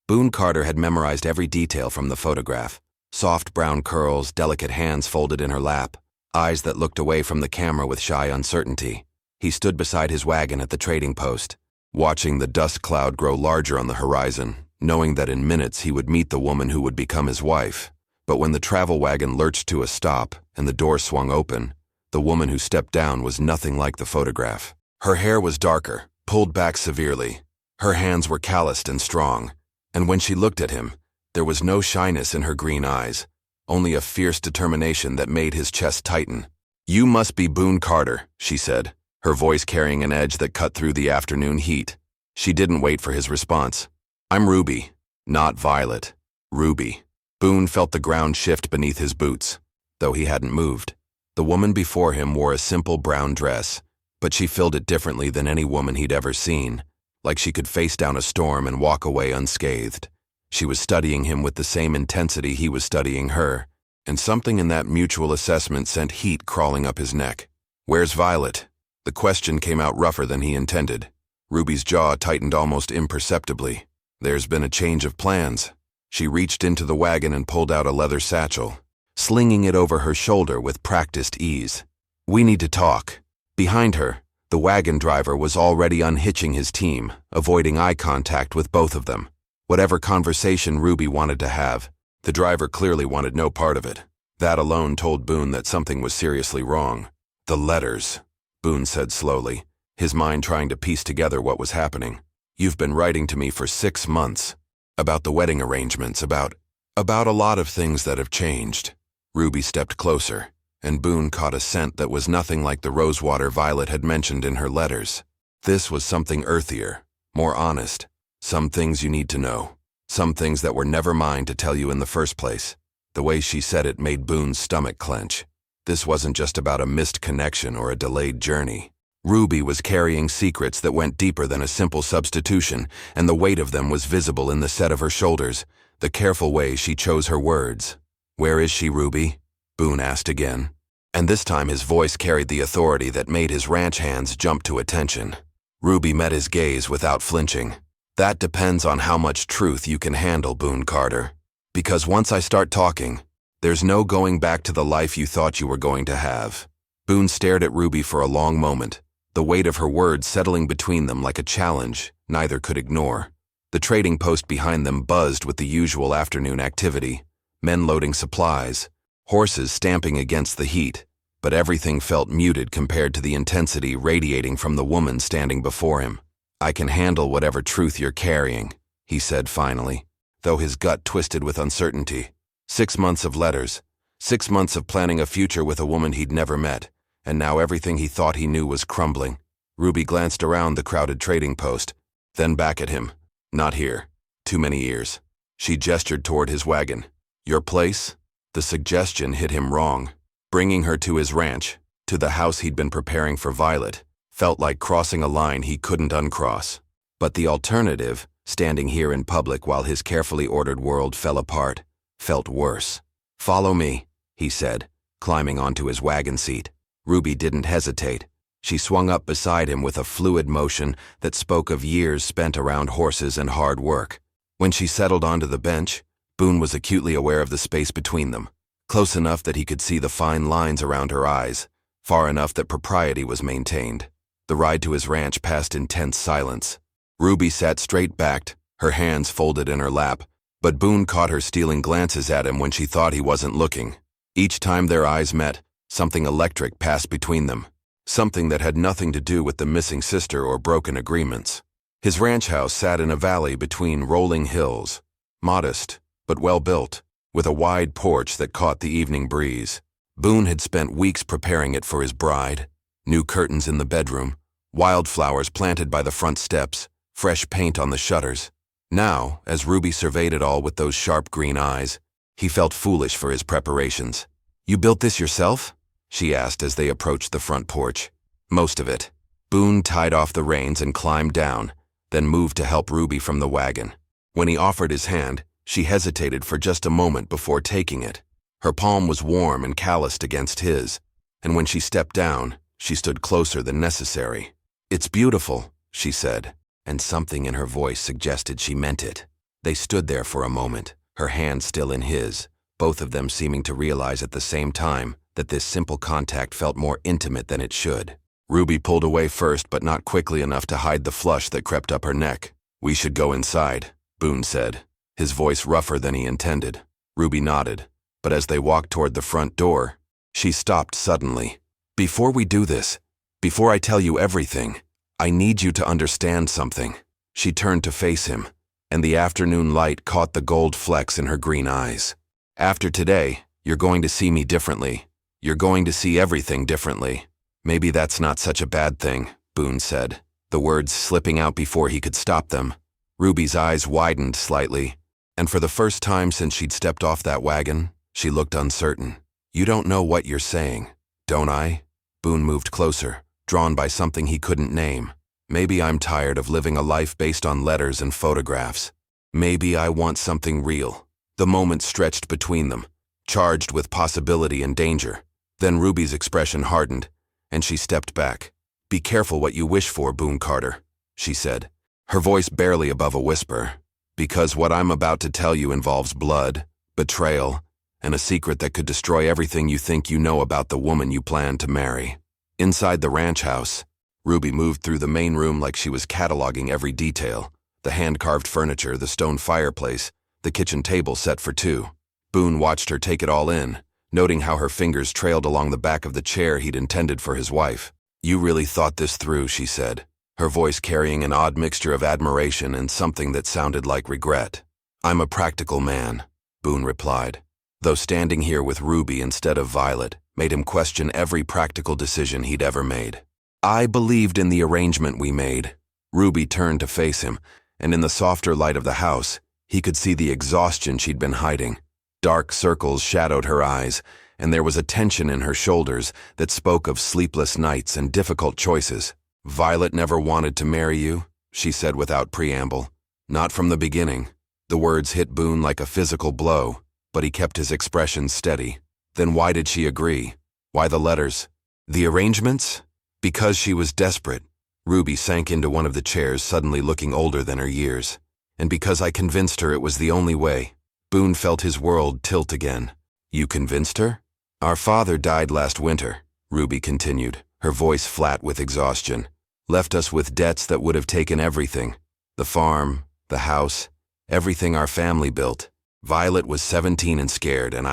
Boone Carter had memorized every detail from the photograph. Soft brown curls, delicate hands folded in her lap, eyes that looked away from the camera with shy uncertainty. He stood beside his wagon at the trading post, watching the dust cloud grow larger on the horizon, knowing that in minutes he would meet the woman who would become his wife. But when the travel wagon lurched to a stop and the door swung open, the woman who stepped down was nothing like the photograph. Her hair was darker, pulled back severely. Her hands were calloused and strong, and when she looked at him, there was no shyness in her green eyes, only a fierce determination that made his chest tighten. "You must be Boone Carter," she said, her voice carrying an edge that cut through the afternoon heat. She didn't wait for his response. "I'm Ruby, not Violet. Ruby." Boone felt the ground shift beneath his boots, though he hadn't moved. The woman before him wore a simple brown dress, but she filled it differently than any woman he'd ever seen, like she could face down a storm and walk away unscathed. She was studying him with the same intensity he was studying her, and something in that mutual assessment sent heat crawling up his neck. "Where's Violet?" The question came out rougher than he intended. Ruby's jaw tightened almost imperceptibly. "There's been a change of plans." She reached into the wagon and pulled out a leather satchel, slinging it over her shoulder with practiced ease. "We need to talk." Behind her, the wagon driver was already unhitching his team, avoiding eye contact with both of them. Whatever conversation Ruby wanted to have, the driver clearly wanted no part of it. That alone told Boone that something was seriously wrong. "The letters," Boone said slowly, his mind trying to piece together what was happening. "You've been writing to me for 6 months. About the wedding arrangements, about a lot of things that have changed." Ruby stepped closer, and Boone caught a scent that was nothing like the rosewater Violet had mentioned in her letters. This was something earthier, more honest. Some things you need to know. Some things that were never mine to tell you in the first place. The way she said it made Boone's stomach clench. This wasn't just about a missed connection or a delayed journey. Ruby was carrying secrets that went deeper than a simple substitution, and the weight of them was visible in the set of her shoulders, the careful way she chose her words. "Where is she, Ruby?" Boone asked again. And this time his voice carried the authority that made his ranch hands jump to attention. Ruby met his gaze without flinching. "That depends on how much truth you can handle, Boone Carter. Because once I start talking, there's no going back to the life you thought you were going to have." Boone stared at Ruby for a long moment, the weight of her words settling between them like a challenge neither could ignore. The trading post behind them buzzed with the usual afternoon activity, men loading supplies, horses stamping against the heat, but everything felt muted compared to the intensity radiating from the woman standing before him. "I can handle whatever truth you're carrying," he said finally, though his gut twisted with uncertainty. 6 months of letters, 6 months of planning a future with a woman he'd never met, and now everything he thought he knew was crumbling. Ruby glanced around the crowded trading post, then back at him. "Not here. Too many years." She gestured toward his wagon. "Your place?" The suggestion hit him wrong. Bringing her to his ranch, to the house he'd been preparing for Violet, felt like crossing a line he couldn't uncross. But the alternative, standing here in public while his carefully ordered world fell apart, felt worse. "Follow me," he said, climbing onto his wagon seat. Ruby didn't hesitate. She swung up beside him with a fluid motion that spoke of years spent around horses and hard work. When she settled onto the bench, Boone was acutely aware of the space between them, close enough that he could see the fine lines around her eyes, far enough that propriety was maintained. The ride to his ranch passed in tense silence. Ruby sat straight-backed, her hands folded in her lap, but Boone caught her stealing glances at him when she thought he wasn't looking. Each time their eyes met, something electric passed between them, something that had nothing to do with the missing sister or broken agreements. His ranch house sat in a valley between rolling hills, modest but well-built, with a wide porch that caught the evening breeze. Boone had spent weeks preparing it for his bride. New curtains in the bedroom, wildflowers planted by the front steps, fresh paint on the shutters. Now, as Ruby surveyed it all with those sharp green eyes, he felt foolish for his preparations. "You built this yourself?" she asked as they approached the front porch. "Most of it." Boone tied off the reins and climbed down, then moved to help Ruby from the wagon. When he offered his hand, she hesitated for just a moment before taking it. Her palm was warm and calloused against his, and when she stepped down, she stood closer than necessary. "It's beautiful," she said, and something in her voice suggested she meant it. They stood there for a moment, her hand still in his, both of them seeming to realize at the same time that this simple contact felt more intimate than it should. Ruby pulled away first, but not quickly enough to hide the flush that crept up her neck. "We should go inside," Boone said, his voice rougher than he intended. Ruby nodded, but as they walked toward the front door, she stopped suddenly. "Before we do this, before I tell you everything, I need you to understand something." She turned to face him, and the afternoon light caught the gold flecks in her green eyes. "After today, you're going to see me differently. You're going to see everything differently." "Maybe that's not such a bad thing," Boone said, the words slipping out before he could stop them. Ruby's eyes widened slightly, and for the first time since she'd stepped off that wagon, she looked uncertain. "You don't know what you're saying, don't I?" Boone moved closer, drawn by something he couldn't name. "Maybe I'm tired of living a life based on letters and photographs. Maybe I want something real." The moment stretched between them, charged with possibility and danger. Then Ruby's expression hardened, and she stepped back. "Be careful what you wish for, Boone Carter," she said, her voice barely above a whisper, "because what I'm about to tell you involves blood, betrayal, and a secret that could destroy everything you think you know about the woman you plan to marry." Inside the ranch house, Ruby moved through the main room like she was cataloging every detail: the hand-carved furniture, the stone fireplace, the kitchen table set for two. Boone watched her take it all in, noting how her fingers trailed along the back of the chair he'd intended for his wife. "You really thought this through," she said, her voice carrying an odd mixture of admiration and something that sounded like regret. "I'm a practical man," Boone replied, though standing here with Ruby instead of Violet made him question every practical decision he'd ever made. "I believed in the arrangement we made." Ruby turned to face him, and in the softer light of the house, he could see the exhaustion she'd been hiding. Dark circles shadowed her eyes, and there was a tension in her shoulders that spoke of sleepless nights and difficult choices. "Violet never wanted to marry you," she said without preamble. "Not from the beginning." The words hit Boone like a physical blow, but he kept his expression steady. "Then why did she agree? Why the letters? The arrangements?" "Because she was desperate." Ruby sank into one of the chairs, suddenly looking older than her years. "And because I convinced her it was the only way." Boone felt his world tilt again. "You convinced her?" "Our father died last winter," Ruby continued, her voice flat with exhaustion. "Left us with debts that would have taken everything. The farm, the house, everything our family built. Violet was 17 and scared, and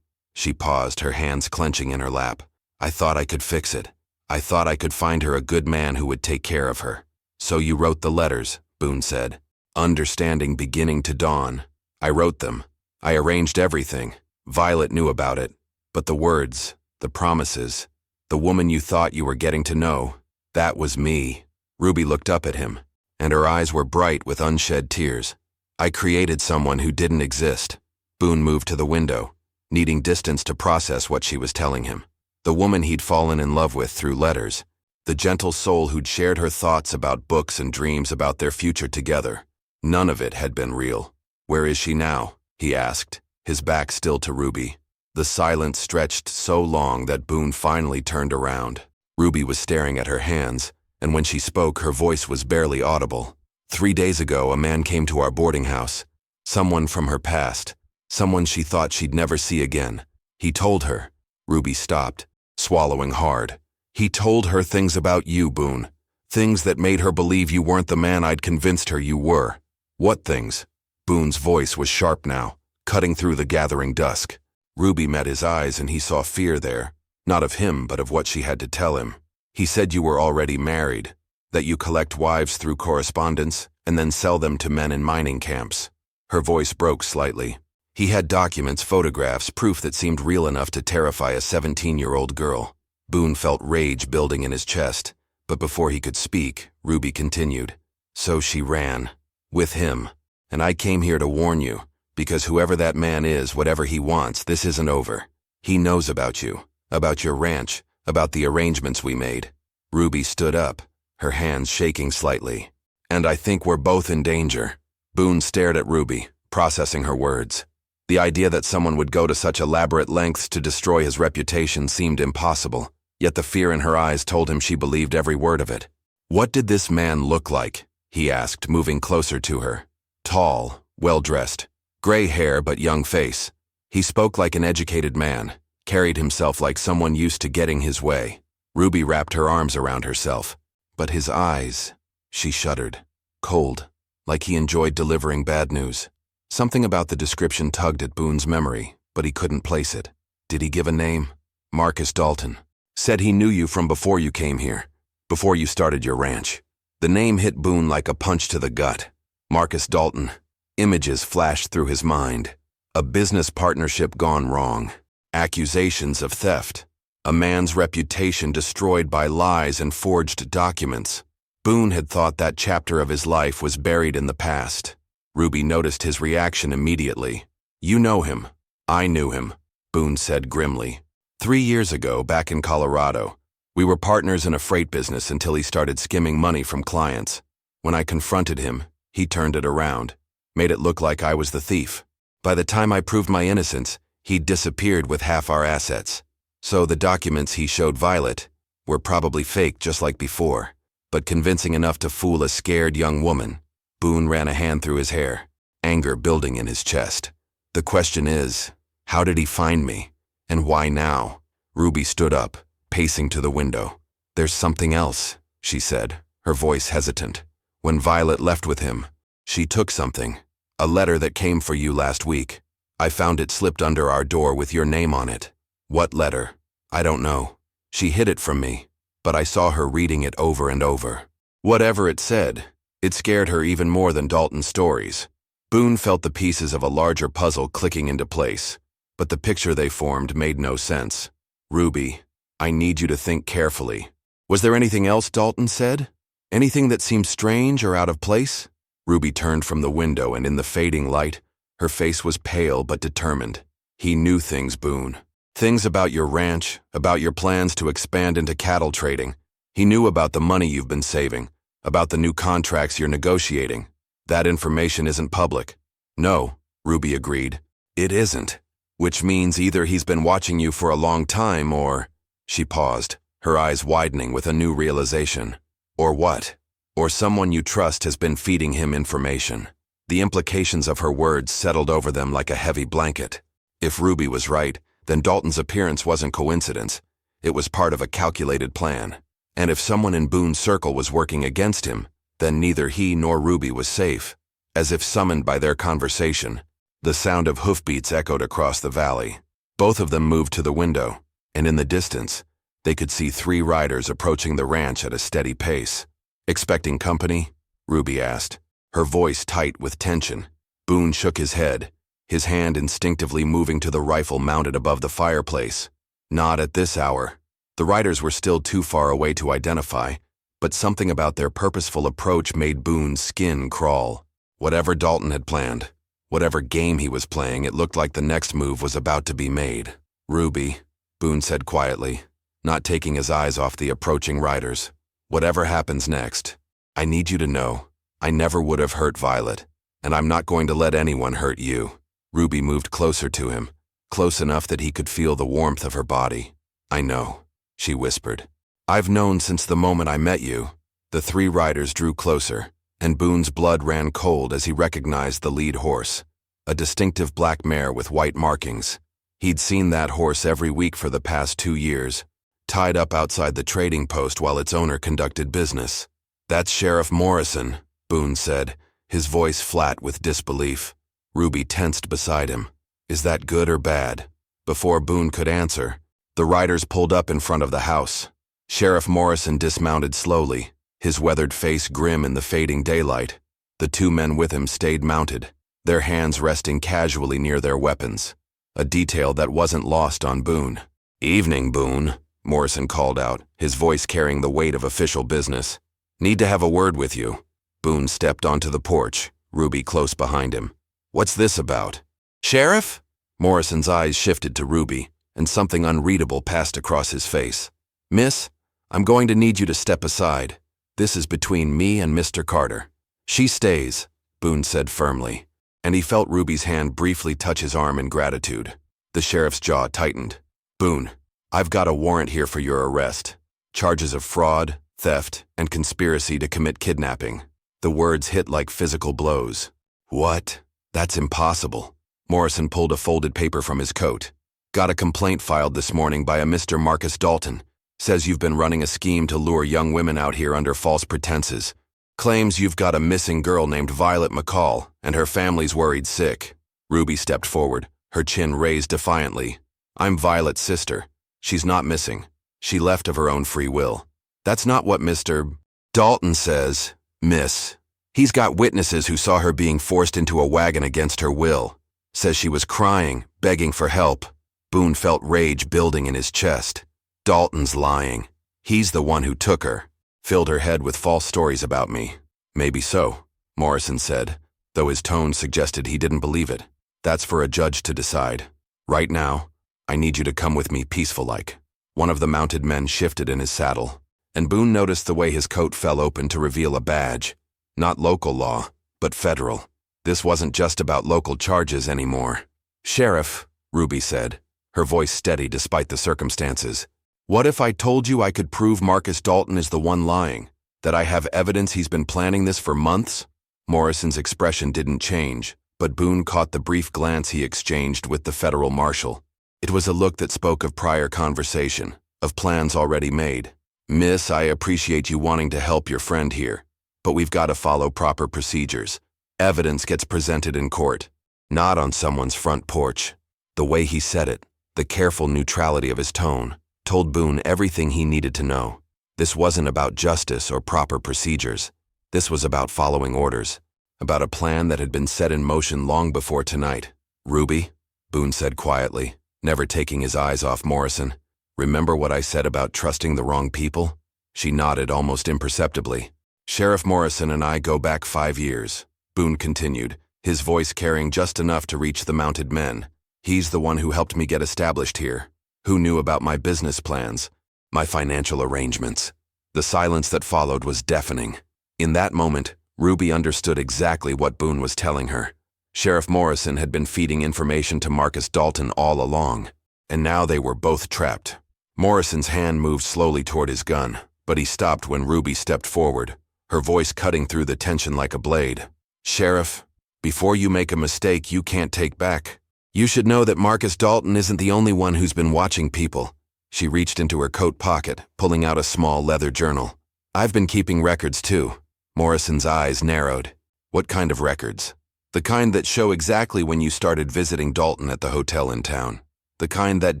She paused, her hands clenching in her lap. "I thought I could fix it. I thought I could find her a good man who would take care of her." "So you wrote the letters," Boone said, understanding beginning to dawn. "I wrote them. I arranged everything. Violet knew about it. But the words, the promises, the woman you thought you were getting to know, that was me." Ruby looked up at him, and her eyes were bright with unshed tears. "I created someone who didn't exist." Boone moved to the window, needing distance to process what she was telling him. The woman he'd fallen in love with through letters. The gentle soul who'd shared her thoughts about books and dreams about their future together. None of it had been real. "Where is she now?" he asked, his back still to Ruby. The silence stretched so long that Boone finally turned around. Ruby was staring at her hands, and when she spoke, her voice was barely audible. 3 days ago, a man came to our boarding house. Someone from her past. Someone she thought she'd never see again. He told her." Ruby stopped, swallowing hard. "He told her things about you, Boone. Things that made her believe you weren't the man I'd convinced her you were." "What things?" Boone's voice was sharp now, cutting through the gathering dusk. Ruby met his eyes, and he saw fear there, not of him but of what she had to tell him. "He said you were already married, that you collect wives through correspondence and then sell them to men in mining camps." Her voice broke slightly. He had documents, photographs, proof that seemed real enough to terrify a 17-year-old girl. Boone felt rage building in his chest, but before he could speak, Ruby continued. "So she ran. With him. And I came here to warn you, because whoever that man is, whatever he wants, this isn't over. He knows about you, about your ranch, about the arrangements we made." Ruby stood up, her hands shaking slightly. "And I think we're both in danger." Boone stared at Ruby, processing her words. The idea that someone would go to such elaborate lengths to destroy his reputation seemed impossible, yet the fear in her eyes told him she believed every word of it. "What did this man look like?" he asked, moving closer to her. "Tall, well-dressed, gray hair but young face. He spoke like an educated man, carried himself like someone used to getting his way. Ruby wrapped her arms around herself. But his eyes, she shuddered. Cold, like he enjoyed delivering bad news. Something about the description tugged at Boone's memory, but he couldn't place it. Did he give a name? Marcus Dalton. Said he knew you from before you came here, before you started your ranch. The name hit Boone like a punch to the gut. Marcus Dalton. Images flashed through his mind. A business partnership gone wrong. Accusations of theft. A man's reputation destroyed by lies and forged documents. Boone had thought that chapter of his life was buried in the past. Ruby noticed his reaction immediately. You know him. I knew him, Boone said grimly. 3 years ago, back in Colorado, we were partners in a freight business until he started skimming money from clients. When I confronted him, he turned it around, made it look like I was the thief. By the time I proved my innocence, he'd disappeared with half our assets. So the documents he showed Violet were probably fake just like before, but convincing enough to fool a scared young woman. Boone ran a hand through his hair, anger building in his chest. The question is, how did he find me? And why now? Ruby stood up, pacing to the window. There's something else, she said, her voice hesitant. When Violet left with him, she took something. A letter that came for you last week. I found it slipped under our door with your name on it. What letter? I don't know. She hid it from me, but I saw her reading it over and over. Whatever it said, it scared her even more than Dalton's stories. Boone felt the pieces of a larger puzzle clicking into place, but the picture they formed made no sense. Ruby, I need you to think carefully. Was there anything else Dalton said? Anything that seemed strange or out of place? Ruby turned from the window, and in the fading light, her face was pale but determined. He knew things, Boone. Things about your ranch, about your plans to expand into cattle trading. He knew about the money you've been saving, about the new contracts you're negotiating. That information isn't public. No, Ruby agreed. It isn't. Which means either he's been watching you for a long time or… She paused, her eyes widening with a new realization. Or what? Or someone you trust has been feeding him information. The implications of her words settled over them like a heavy blanket. If Ruby was right, then Dalton's appearance wasn't coincidence. It was part of a calculated plan. And if someone in Boone's circle was working against him, then neither he nor Ruby was safe. As if summoned by their conversation, the sound of hoofbeats echoed across the valley. Both of them moved to the window, and in the distance, they could see 3 riders approaching the ranch at a steady pace. Expecting company? Ruby asked, her voice tight with tension. Boone shook his head, his hand instinctively moving to the rifle mounted above the fireplace. Not at this hour. The riders were still too far away to identify, but something about their purposeful approach made Boone's skin crawl. Whatever Dalton had planned, whatever game he was playing, it looked like the next move was about to be made. Ruby, Boone said quietly, not taking his eyes off the approaching riders. Whatever happens next, I need you to know, I never would have hurt Violet, and I'm not going to let anyone hurt you. Ruby moved closer to him, close enough that he could feel the warmth of her body. I know, she whispered. I've known since the moment I met you. The 3 riders drew closer, and Boone's blood ran cold as he recognized the lead horse, a distinctive black mare with white markings. He'd seen that horse every week for the past 2 years, tied up outside the trading post while its owner conducted business. That's Sheriff Morrison, Boone said, his voice flat with disbelief. Ruby tensed beside him. Is that good or bad? Before Boone could answer, the riders pulled up in front of the house. Sheriff Morrison dismounted slowly, his weathered face grim in the fading daylight. The 2 men with him stayed mounted, their hands resting casually near their weapons, a detail that wasn't lost on Boone. Evening, Boone, Morrison called out, his voice carrying the weight of official business. Need to have a word with you. Boone stepped onto the porch, Ruby close behind him. What's this about? Sheriff? Morrison's eyes shifted to Ruby, and something unreadable passed across his face. Miss, I'm going to need you to step aside. This is between me and Mr. Carter. She stays, Boone said firmly, and he felt Ruby's hand briefly touch his arm in gratitude. The sheriff's jaw tightened. Boone, I've got a warrant here for your arrest. Charges of fraud, theft, and conspiracy to commit kidnapping. The words hit like physical blows. What? That's impossible. Morrison pulled a folded paper from his coat. Got a complaint filed this morning by a Mr. Marcus Dalton. Says you've been running a scheme to lure young women out here under false pretenses. Claims you've got a missing girl named Violet McCall, and her family's worried sick. Ruby stepped forward, her chin raised defiantly. I'm Violet's sister. She's not missing. She left of her own free will. That's not what Mr. Dalton says, miss. He's got witnesses who saw her being forced into a wagon against her will. Says she was crying, begging for help. Boone felt rage building in his chest. Dalton's lying. He's the one who took her. Filled her head with false stories about me. Maybe so, Morrison said, though his tone suggested he didn't believe it. That's for a judge to decide. Right now, I need you to come with me peaceful-like. One of the mounted men shifted in his saddle, and Boone noticed the way his coat fell open to reveal a badge. Not local law, but federal. This wasn't just about local charges anymore. Sheriff, Ruby said, her voice steady despite the circumstances. What if I told you I could prove Marcus Dalton is the one lying? That I have evidence he's been planning this for months? Morrison's expression didn't change, but Boone caught the brief glance he exchanged with the federal marshal. It was a look that spoke of prior conversation, of plans already made. Miss, I appreciate you wanting to help your friend here, but we've got to follow proper procedures. Evidence gets presented in court, not on someone's front porch. The way he said it, the careful neutrality of his tone, told Boone everything he needed to know. This wasn't about justice or proper procedures. This was about following orders, about a plan that had been set in motion long before tonight. Ruby, Boone said quietly, never taking his eyes off Morrison. Remember what I said about trusting the wrong people? She nodded almost imperceptibly. Sheriff Morrison and I go back 5 years, Boone continued, his voice carrying just enough to reach the mounted men. He's the one who helped me get established here. Who knew about my business plans, my financial arrangements? The silence that followed was deafening. In that moment, Ruby understood exactly what Boone was telling her. Sheriff Morrison had been feeding information to Marcus Dalton all along, and now they were both trapped. Morrison's hand moved slowly toward his gun, but he stopped when Ruby stepped forward, her voice cutting through the tension like a blade. Sheriff, before you make a mistake you can't take back. You should know that Marcus Dalton isn't the only one who's been watching people. She reached into her coat pocket, pulling out a small leather journal. I've been keeping records too. Morrison's eyes narrowed. What kind of records? The kind that show exactly when you started visiting Dalton at the hotel in town. The kind that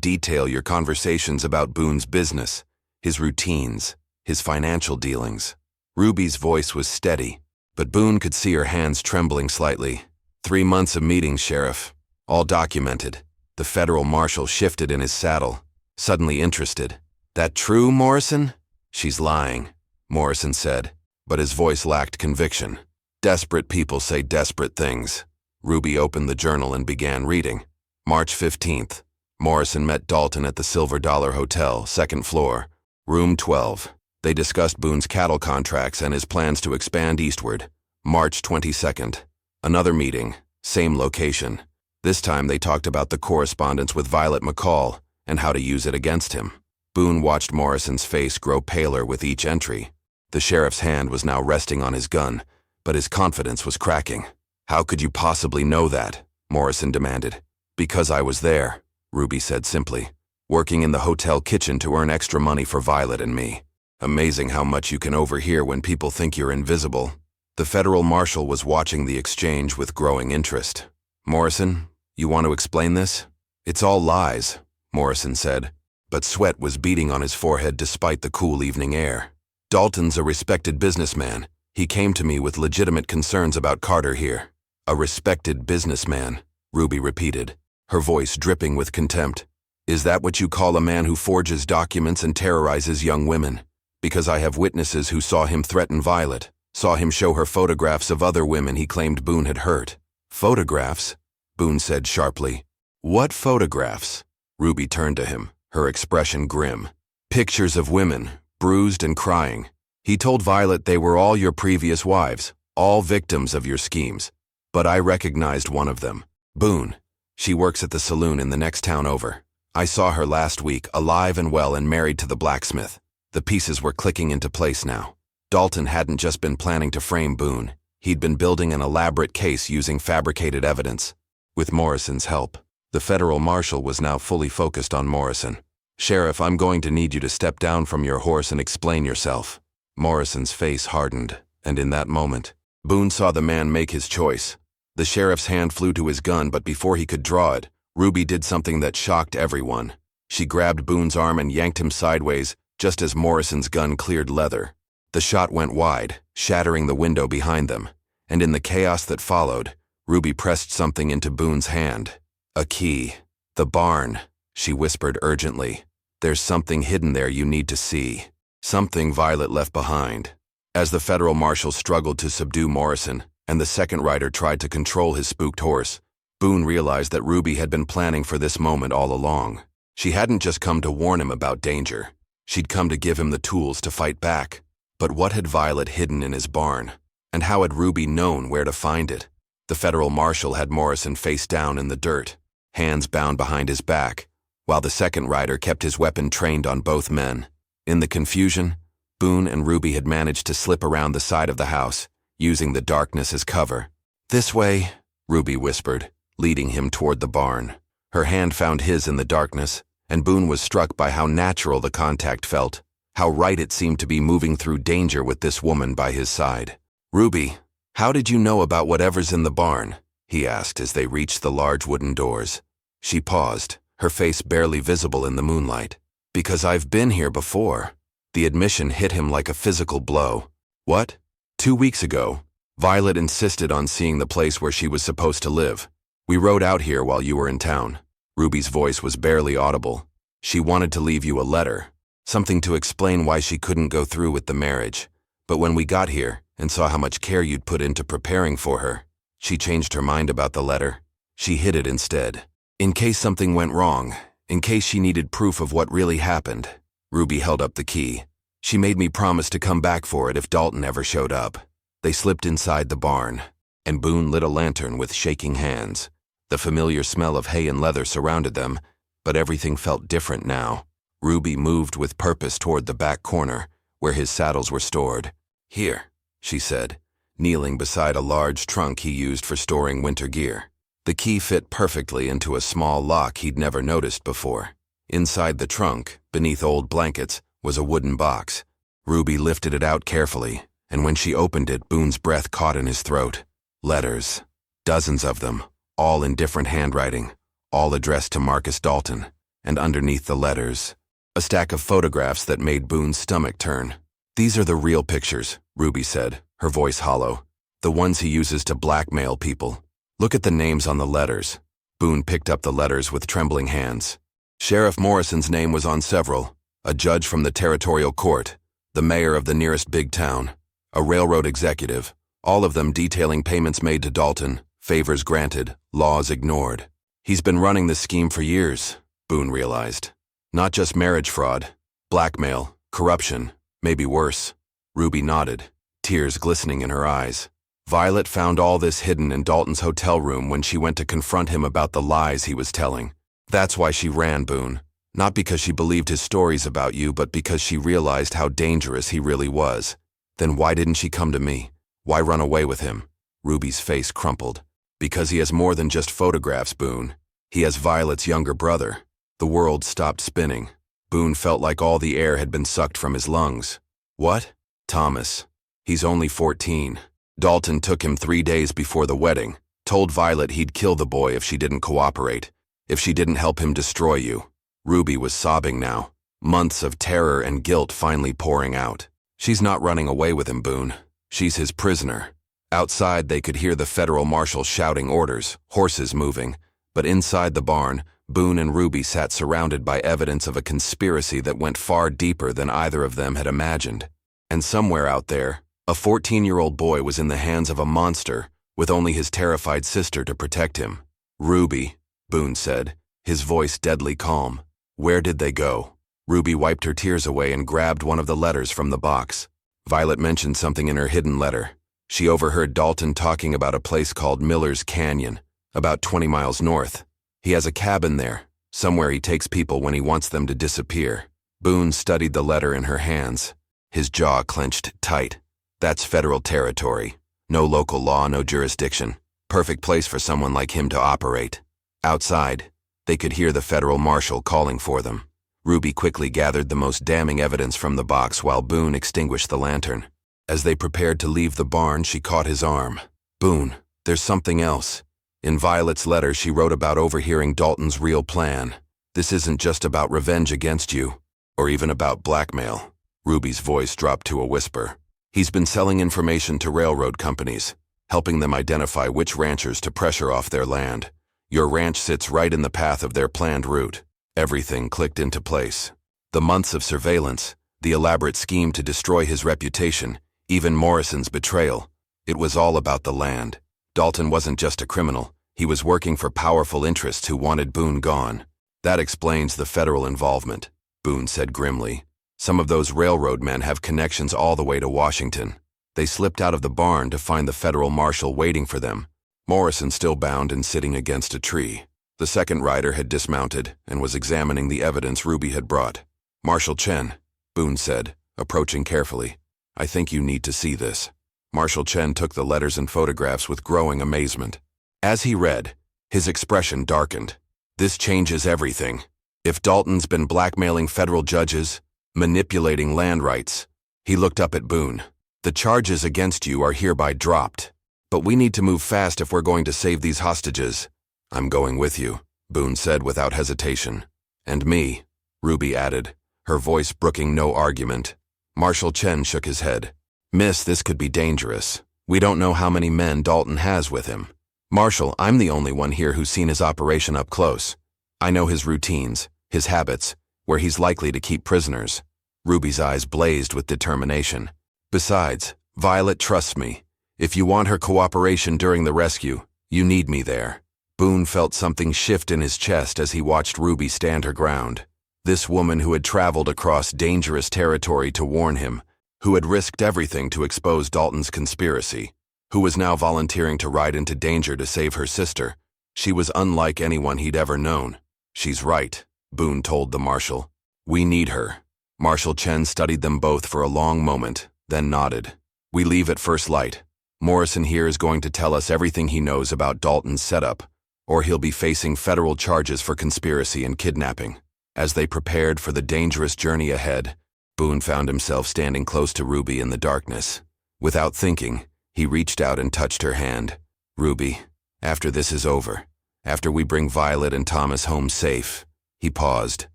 detail your conversations about Boone's business, his routines, his financial dealings. Ruby's voice was steady, but Boone could see her hands trembling slightly. 3 months of meetings, Sheriff. All documented. The federal marshal shifted in his saddle, suddenly interested. That true, Morrison? She's lying, Morrison said, but his voice lacked conviction. Desperate people say desperate things. Ruby opened the journal and began reading. March 15th. Morrison met Dalton at the Silver Dollar Hotel, 2nd floor, room 12. They discussed Boone's cattle contracts and his plans to expand eastward. March 22nd. Another meeting, same location. This time they talked about the correspondence with Violet McCall and how to use it against him. Boone watched Morrison's face grow paler with each entry. The sheriff's hand was now resting on his gun, but his confidence was cracking. How could you possibly know that? Morrison demanded. Because I was there, Ruby said simply, working in the hotel kitchen to earn extra money for Violet and me. Amazing how much you can overhear when people think you're invisible. The federal marshal was watching the exchange with growing interest. Morrison, you want to explain this? It's all lies, Morrison said, but sweat was beading on his forehead despite the cool evening air. Dalton's a respected businessman. He came to me with legitimate concerns about Carter here. A respected businessman, Ruby repeated, her voice dripping with contempt. Is that what you call a man who forges documents and terrorizes young women? Because I have witnesses who saw him threaten Violet, saw him show her photographs of other women he claimed Boone had hurt. Photographs? Boone said sharply. What photographs? Ruby turned to him, her expression grim. Pictures of women, bruised and crying. He told Violet they were all your previous wives, all victims of your schemes. But I recognized one of them. Boone. She works at the saloon in the next town over. I saw her last week, alive and well and married to the blacksmith. The pieces were clicking into place now. Dalton hadn't just been planning to frame Boone. He'd been building an elaborate case using fabricated evidence. With Morrison's help, the federal marshal was now fully focused on Morrison. "Sheriff, I'm going to need you to step down from your horse and explain yourself." Morrison's face hardened, and in that moment, Boone saw the man make his choice. The sheriff's hand flew to his gun, but before he could draw it, Ruby did something that shocked everyone. She grabbed Boone's arm and yanked him sideways, just as Morrison's gun cleared leather. The shot went wide, shattering the window behind them, and in the chaos that followed, Ruby pressed something into Boone's hand. "A key. The barn," she whispered urgently. "There's something hidden there you need to see. Something Violet left behind." As the federal marshal struggled to subdue Morrison, and the second rider tried to control his spooked horse, Boone realized that Ruby had been planning for this moment all along. She hadn't just come to warn him about danger. She'd come to give him the tools to fight back. But what had Violet hidden in his barn? And how had Ruby known where to find it? The federal marshal had Morrison face down in the dirt, hands bound behind his back, while the second rider kept his weapon trained on both men. In the confusion, Boone and Ruby had managed to slip around the side of the house, using the darkness as cover. "This way," Ruby whispered, leading him toward the barn. Her hand found his in the darkness, and Boone was struck by how natural the contact felt, how right it seemed to be moving through danger with this woman by his side. "Ruby, how did you know about whatever's in the barn?" he asked as they reached the large wooden doors. She paused, her face barely visible in the moonlight. "Because I've been here before." The admission hit him like a physical blow. "What?" 2 weeks ago, Violet insisted on seeing the place where she was supposed to live. "We rode out here while you were in town." Ruby's voice was barely audible. "She wanted to leave you a letter, something to explain why she couldn't go through with the marriage. But when we got here and saw how much care you'd put into preparing for her, she changed her mind about the letter. She hid it instead. In case something went wrong, in case she needed proof of what really happened." Ruby held up the key. "She made me promise to come back for it if Dalton ever showed up." They slipped inside the barn, and Boone lit a lantern with shaking hands. The familiar smell of hay and leather surrounded them, but everything felt different now. Ruby moved with purpose toward the back corner, where his saddles were stored. "Here," she said, kneeling beside a large trunk he used for storing winter gear. The key fit perfectly into a small lock he'd never noticed before. Inside the trunk, beneath old blankets, was a wooden box. Ruby lifted it out carefully, and when she opened it, Boone's breath caught in his throat. Letters. Dozens of them, all in different handwriting, all addressed to Marcus Dalton, and underneath the letters, a stack of photographs that made Boone's stomach turn. "These are the real pictures," Ruby said, her voice hollow. "The ones he uses to blackmail people. Look at the names on the letters." Boone picked up the letters with trembling hands. Sheriff Morrison's name was on several: a judge from the territorial court, the mayor of the nearest big town, a railroad executive, all of them detailing payments made to Dalton, favors granted, laws ignored. "He's been running this scheme for years," Boone realized. "Not just marriage fraud, blackmail, corruption, maybe worse." Ruby nodded, tears glistening in her eyes. Violet found all this hidden in Dalton's hotel room when she went to confront him about the lies he was telling. "That's why she ran, Boone. Not because she believed his stories about you, but because she realized how dangerous he really was." "Then why didn't she come to me? Why run away with him?" Ruby's face crumpled. "Because he has more than just photographs, Boone. He has Violet's younger brother." The world stopped spinning. Boone felt like all the air had been sucked from his lungs. "What?" "Thomas. He's only 14. Dalton took him 3 days before the wedding, told Violet he'd kill the boy if she didn't cooperate, if she didn't help him destroy you." Ruby was sobbing now, months of terror and guilt finally pouring out. "She's not running away with him, Boone. She's his prisoner." Outside, they could hear the federal marshal shouting orders, horses moving, but inside the barn, Boone and Ruby sat surrounded by evidence of a conspiracy that went far deeper than either of them had imagined. And somewhere out there, a 14-year-old boy was in the hands of a monster, with only his terrified sister to protect him. "Ruby," Boone said, his voice deadly calm. "Where did they go?" Ruby wiped her tears away and grabbed one of the letters from the box. Violet mentioned something in her hidden letter. She overheard Dalton talking about a place called Miller's Canyon, about 20 miles north. He has a cabin there, somewhere he takes people when he wants them to disappear. Boone studied the letter in her hands. His jaw clenched tight. "That's federal territory. No local law, no jurisdiction. Perfect place for someone like him to operate. Outside, they could hear the federal marshal calling for them. Ruby quickly gathered the most damning evidence from the box while Boone extinguished the lantern. As they prepared to leave the barn, she caught his arm. "Boone, there's something else." In Violet's letter, she wrote about overhearing Dalton's real plan. "This isn't just about revenge against you, or even about blackmail." Ruby's voice dropped to a whisper. "He's been selling information to railroad companies, helping them identify which ranchers to pressure off their land. Your ranch sits right in the path of their planned route." Everything clicked into place. The months of surveillance, the elaborate scheme to destroy his reputation, even Morrison's betrayal. It was all about the land. Dalton wasn't just a criminal. He was working for powerful interests who wanted Boone gone. "That explains the federal involvement," Boone said grimly. "Some of those railroad men have connections all the way to Washington. They slipped out of the barn to find the federal marshal waiting for them. Morrison still bound and sitting against a tree. The second rider had dismounted and was examining the evidence Ruby had brought. "Marshal Chen," Boone said, approaching carefully. "I think you need to see this." Marshal Chen took the letters and photographs with growing amazement. As he read, his expression darkened. "This changes everything. If Dalton's been blackmailing federal judges, manipulating land rights." He looked up at Boone. "The charges against you are hereby dropped. But we need to move fast if we're going to save these hostages." "I'm going with you," Boone said without hesitation. "And me," Ruby added, her voice brooking no argument. Marshal Chen shook his head. "Miss, this could be dangerous. We don't know how many men Dalton has with him. Marshal, I'm the only one here who's seen his operation up close. I know his routines, his habits, where he's likely to keep prisoners." Ruby's eyes blazed with determination. "Besides, Violet trusts me. If you want her cooperation during the rescue, you need me there." Boone felt something shift in his chest as he watched Ruby stand her ground. This woman who had traveled across dangerous territory to warn him, who had risked everything to expose Dalton's conspiracy, who was now volunteering to ride into danger to save her sister. She was unlike anyone he'd ever known. "She's right," Boone told the marshal. "We need her." Marshal Chen studied them both for a long moment, then nodded. "We leave at first light. Morrison here is going to tell us everything he knows about Dalton's setup, or he'll be facing federal charges for conspiracy and kidnapping." As they prepared for the dangerous journey ahead, Boone found himself standing close to Ruby in the darkness. Without thinking, he reached out and touched her hand. "Ruby, after this is over, after we bring Violet and Thomas home safe," he paused,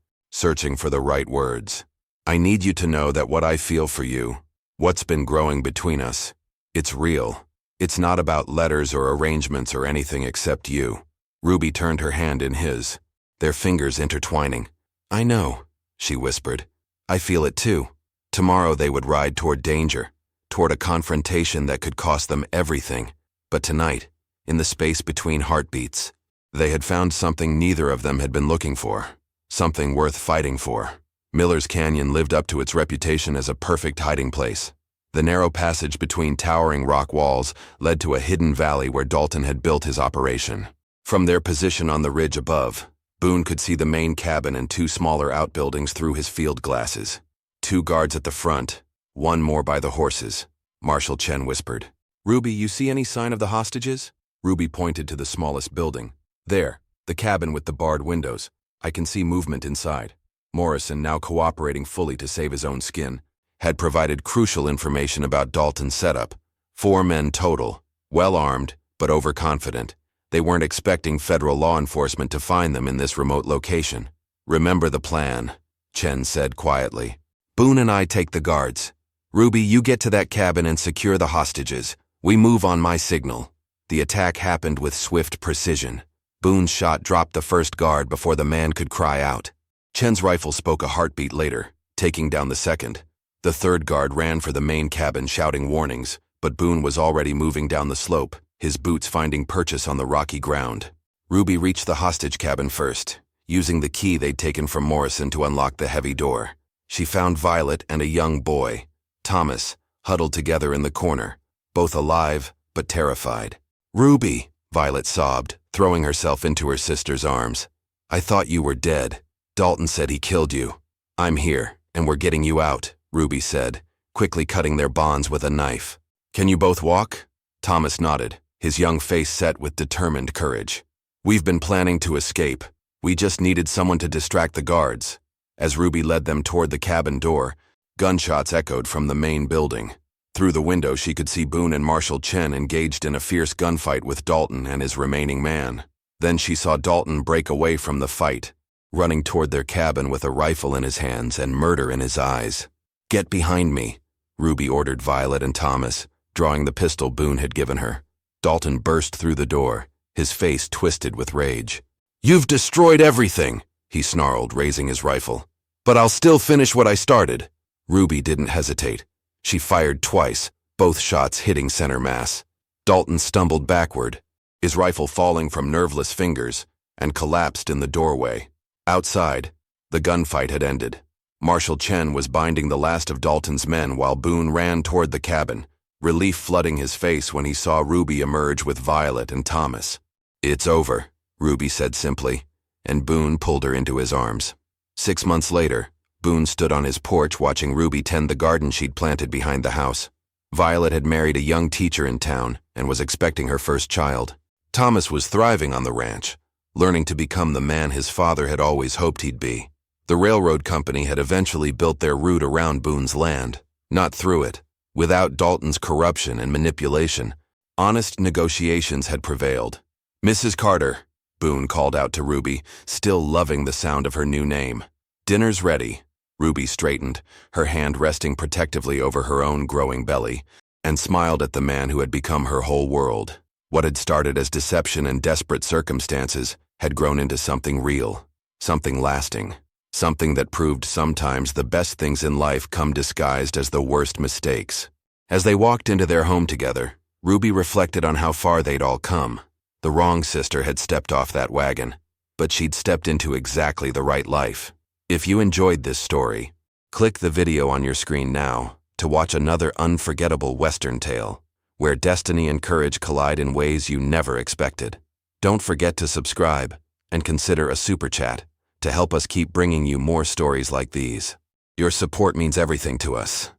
searching for the right words. "I need you to know that what I feel for you, what's been growing between us, it's real. It's not about letters or arrangements or anything except you." Ruby turned her hand in his, their fingers intertwining. "I know," she whispered. "I feel it too." Tomorrow they would ride toward danger, toward a confrontation that could cost them everything. But tonight, in the space between heartbeats, they had found something neither of them had been looking for, something worth fighting for. Miller's Canyon lived up to its reputation as a perfect hiding place. The narrow passage between towering rock walls led to a hidden valley where Dalton had built his operation. From their position on the ridge above, Boone could see the main cabin and two smaller outbuildings through his field glasses. "Two guards at the front, one more by the horses," Marshal Chen whispered. "Ruby, you see any sign of the hostages?" Ruby pointed to the smallest building. "There, the cabin with the barred windows. I can see movement inside." Morrison, now cooperating fully to save his own skin, had provided crucial information about Dalton's setup. 4 men total, well-armed, but overconfident. They weren't expecting federal law enforcement to find them in this remote location. "Remember the plan," Chen said quietly. "Boone and I take the guards. Ruby, you get to that cabin and secure the hostages. We move on my signal." The attack happened with swift precision. Boone's shot dropped the first guard before the man could cry out. Chen's rifle spoke a heartbeat later, taking down the second. The third guard ran for the main cabin shouting warnings, but Boone was already moving down the slope, his boots finding purchase on the rocky ground. Ruby reached the hostage cabin first, using the key they'd taken from Morrison to unlock the heavy door. She found Violet and a young boy, Thomas, huddled together in the corner, both alive but terrified. "Ruby," Violet sobbed, throwing herself into her sister's arms. "I thought you were dead. Dalton said he killed you." "I'm here, and we're getting you out," Ruby said, quickly cutting their bonds with a knife. "Can you both walk?" Thomas nodded, his young face set with determined courage. "We've been planning to escape. We just needed someone to distract the guards." As Ruby led them toward the cabin door, gunshots echoed from the main building. Through the window, she could see Boone and Marshall Chen engaged in a fierce gunfight with Dalton and his remaining man. Then she saw Dalton break away from the fight, running toward their cabin with a rifle in his hands and murder in his eyes. "Get behind me," Ruby ordered Violet and Thomas, drawing the pistol Boone had given her. Dalton burst through the door, his face twisted with rage. "You've destroyed everything," he snarled, raising his rifle. "But I'll still finish what I started." Ruby didn't hesitate. She fired twice, both shots hitting center mass. Dalton stumbled backward, his rifle falling from nerveless fingers, and collapsed in the doorway. Outside, the gunfight had ended. Marshall Chen was binding the last of Dalton's men while Boone ran toward the cabin, relief flooding his face when he saw Ruby emerge with Violet and Thomas. "It's over," Ruby said simply, and Boone pulled her into his arms. 6 months later, Boone stood on his porch watching Ruby tend the garden she'd planted behind the house. Violet had married a young teacher in town and was expecting her first child. Thomas was thriving on the ranch, learning to become the man his father had always hoped he'd be. The railroad company had eventually built their route around Boone's land, not through it. Without Dalton's corruption and manipulation, honest negotiations had prevailed. "Mrs. Carter," Boone called out to Ruby, still loving the sound of her new name. "Dinner's ready." Ruby straightened, her hand resting protectively over her own growing belly, and smiled at the man who had become her whole world. What had started as deception and desperate circumstances had grown into something real, something lasting, something that proved sometimes the best things in life come disguised as the worst mistakes. As they walked into their home together, Ruby reflected on how far they'd all come. The wrong sister had stepped off that wagon, but she'd stepped into exactly the right life. If you enjoyed this story, click the video on your screen now to watch another unforgettable Western tale, where destiny and courage collide in ways you never expected. Don't forget to subscribe and consider a super chat to help us keep bringing you more stories like these. Your support means everything to us.